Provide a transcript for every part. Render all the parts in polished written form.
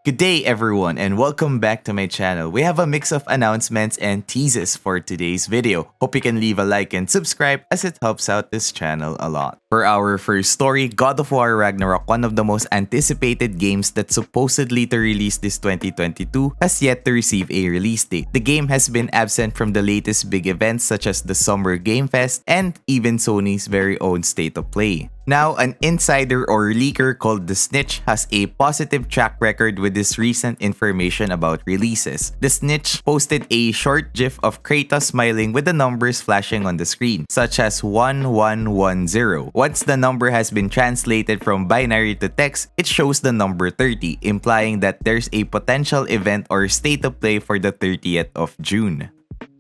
Good day everyone and welcome back to my channel. We have a mix of announcements and teases for today's video. Hope you can leave a like and subscribe as it helps out this channel a lot. For our first story, God of War Ragnarok, one of the most anticipated games that's supposedly to release this 2022, has yet to receive a release date. The game has been absent from the latest big events such as the Summer Game Fest and even Sony's very own State of Play. Now, an insider or leaker called The Snitch has a positive track record with this recent information about releases. The Snitch posted a short gif of Kratos smiling with the numbers flashing on the screen, such as 1110. Once the number has been translated from binary to text, it shows the number 30, implying that there's a potential event or state of play for the 30th of June.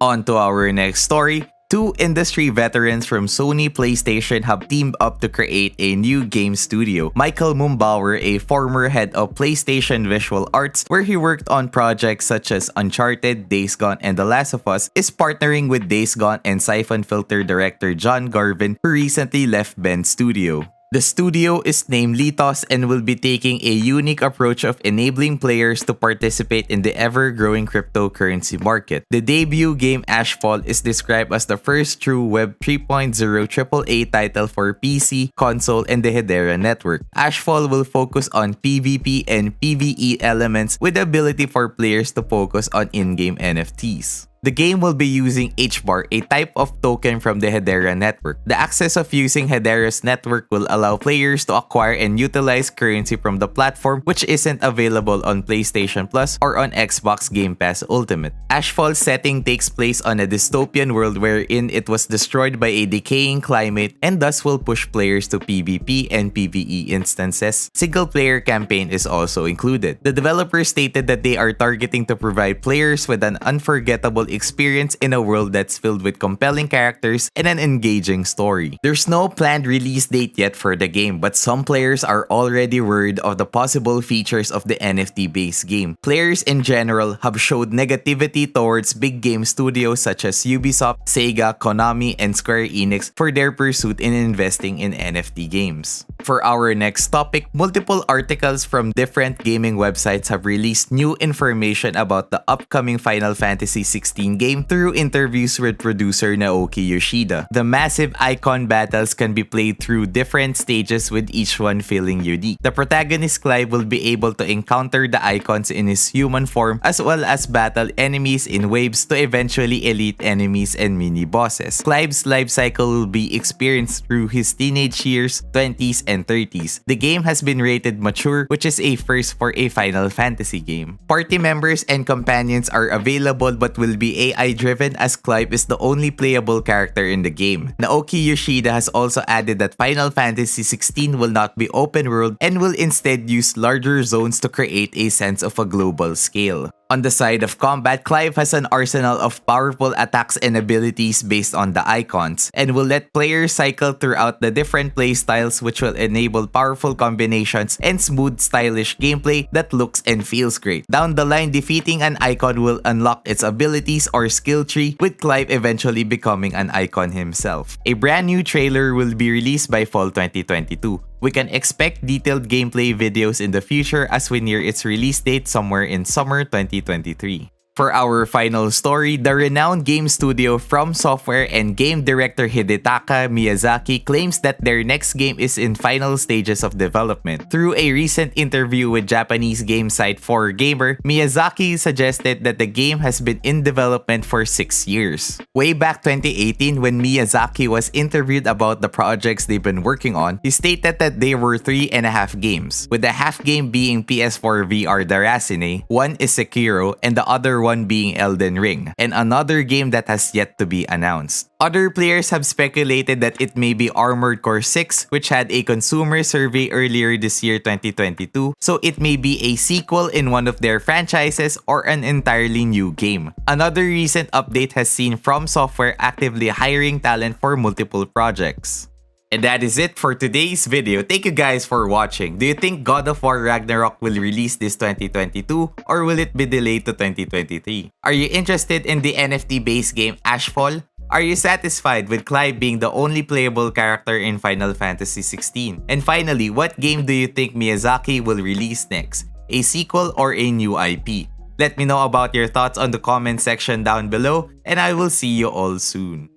On to our next story. Two industry veterans from Sony PlayStation have teamed up to create a new game studio. Michael Mumbauer, a former head of PlayStation Visual Arts, where he worked on projects such as Uncharted, Days Gone, and The Last of Us, is partnering with Days Gone and Siphon Filter director John Garvin, who recently left Bend Studio. The studio is named Litos and will be taking a unique approach of enabling players to participate in the ever-growing cryptocurrency market. The debut game Ashfall is described as the first true Web 3.0 AAA title for PC, console, and the Hedera network. Ashfall will focus on PvP and PvE elements with the ability for players to focus on in-game NFTs. The game will be using HBAR, a type of token from the Hedera network. The access of using Hedera's network will allow players to acquire and utilize currency from the platform, which isn't available on PlayStation Plus or on Xbox Game Pass Ultimate. Ashfall's setting takes place on a dystopian world wherein it was destroyed by a decaying climate and thus will push players to PvP and PvE instances. Single-player campaign is also included. The developers stated that they are targeting to provide players with an unforgettable experience in a world that's filled with compelling characters and an engaging story. There's no planned release date yet for the game, but some players are already worried of the possible features of the NFT-based game. Players in general have showed negativity towards big game studios such as Ubisoft, Sega, Konami, and Square Enix for their pursuit in investing in NFT games. For our next topic, multiple articles from different gaming websites have released new information about the upcoming Final Fantasy XVI game through interviews with producer Naoki Yoshida. The massive icon battles can be played through different stages with each one feeling unique. The protagonist Clive will be able to encounter the icons in his human form as well as battle enemies in waves to eventually elite enemies and mini-bosses. Clive's life cycle will be experienced through his teenage years, 20s, and 30s. The game has been rated mature, which is a first for a Final Fantasy game. Party members and companions are available but will be AI-driven as Clive is the only playable character in the game. Naoki Yoshida has also added that Final Fantasy XVI will not be open world and will instead use larger zones to create a sense of a global scale. On the side of combat, Clive has an arsenal of powerful attacks and abilities based on the icons, and will let players cycle throughout the different playstyles, which will enable powerful combinations and smooth, stylish gameplay that looks and feels great. Down the line, defeating an icon will unlock its abilities or skill tree, with Clive eventually becoming an icon himself. A brand new trailer will be released by fall 2022. We can expect detailed gameplay videos in the future as we near its release date somewhere in summer 2023. For our final story, the renowned game studio FromSoftware and game director Hidetaka Miyazaki claims that their next game is in final stages of development. Through a recent interview with Japanese game site 4Gamer, Miyazaki suggested that the game has been in development for 6 years. Way back 2018, when Miyazaki was interviewed about the projects they've been working on, he stated that they were 3.5 games, with the half game being PS4 VR Darasine, one is Sekiro, and the other one being Elden Ring, and another game that has yet to be announced. Other players have speculated that it may be Armored Core 6, which had a consumer survey earlier this year 2022, so it may be a sequel in one of their franchises or an entirely new game. Another recent update has seen FromSoftware actively hiring talent for multiple projects. And that is it for today's video. Thank you guys for watching. Do you think God of War Ragnarok will release this 2022 or will it be delayed to 2023? Are you interested in the NFT-based game Ashfall? Are you satisfied with Clive being the only playable character in Final Fantasy XVI? And finally, what game do you think Miyazaki will release next? a sequel, or a new IP? Let me know about your thoughts on the comment section down below, and I will see you all soon.